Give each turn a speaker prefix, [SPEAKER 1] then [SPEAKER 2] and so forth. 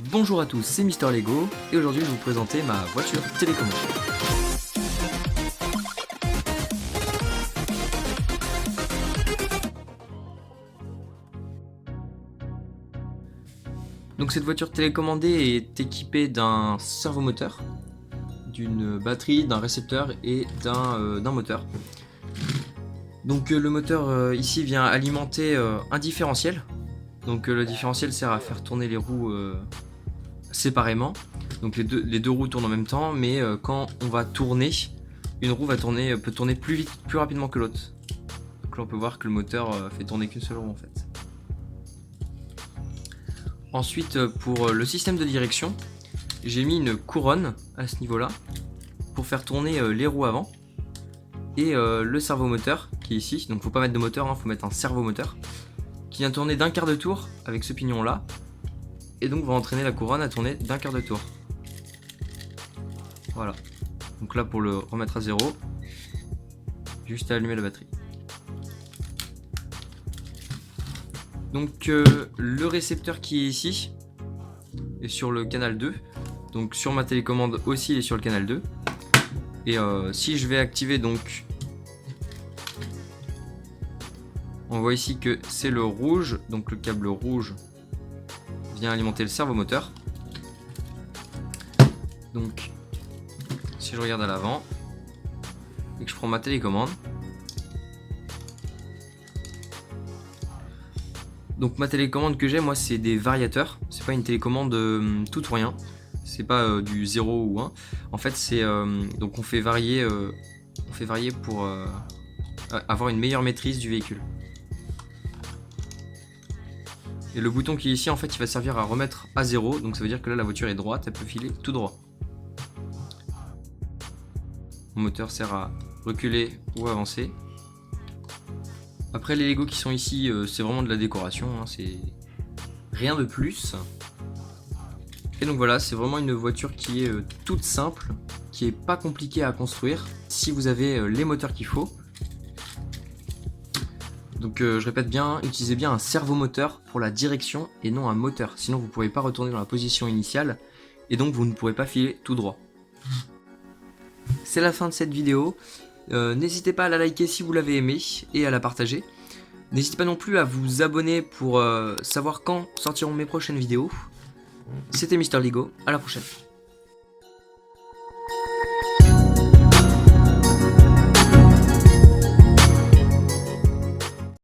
[SPEAKER 1] Bonjour à tous, c'est Mister Lego et aujourd'hui je vais vous présenter ma voiture télécommandée. Donc cette voiture télécommandée est équipée d'un servomoteur, d'une batterie, d'un récepteur et d'un moteur. Donc le moteur ici vient alimenter un différentiel. Donc le différentiel sert à faire tourner les roues séparément. Donc les deux roues tournent en même temps, mais quand on va tourner, une roue peut tourner plus vite, plus rapidement que l'autre. Donc là on peut voir que le moteur fait tourner qu'une seule roue en fait. Ensuite pour le système de direction, j'ai mis une couronne à ce niveau là pour faire tourner les roues avant. Et le servomoteur qui est ici, donc faut pas mettre de moteur, hein, faut mettre un servomoteur qui vient tourner d'un quart de tour avec ce pignon là, et donc va entraîner la couronne à tourner d'un quart de tour. Voilà, donc là pour le remettre à zéro, juste à allumer la batterie. Donc le récepteur qui est ici est sur le canal 2, donc sur ma télécommande aussi il est sur le canal 2. Et si je vais activer, donc on voit ici que c'est le rouge, donc le câble rouge vient alimenter le servomoteur. Donc si je regarde à l'avant et que je prends ma télécommande, donc ma télécommande que j'ai moi c'est des variateurs, c'est pas une télécommande tout ou rien, c'est pas du 0 ou 1. En fait c'est donc on fait varier pour avoir une meilleure maîtrise du véhicule. Et le bouton qui est ici en fait il va servir à remettre à 0, donc ça veut dire que là la voiture est droite, elle peut filer tout droit. Mon moteur sert à reculer ou avancer. Après les Lego qui sont ici c'est vraiment de la décoration, hein, c'est rien de plus. Et donc voilà, c'est vraiment une voiture qui est toute simple, qui est pas compliquée à construire si vous avez les moteurs qu'il faut. Donc je répète bien, utilisez bien un servomoteur pour la direction et non un moteur, sinon vous ne pourrez pas retourner dans la position initiale et donc vous ne pourrez pas filer tout droit. C'est la fin de cette vidéo, n'hésitez pas à la liker si vous l'avez aimé et à la partager. N'hésitez pas non plus à vous abonner pour savoir quand sortiront mes prochaines vidéos. C'était Mister Lego, à la prochaine.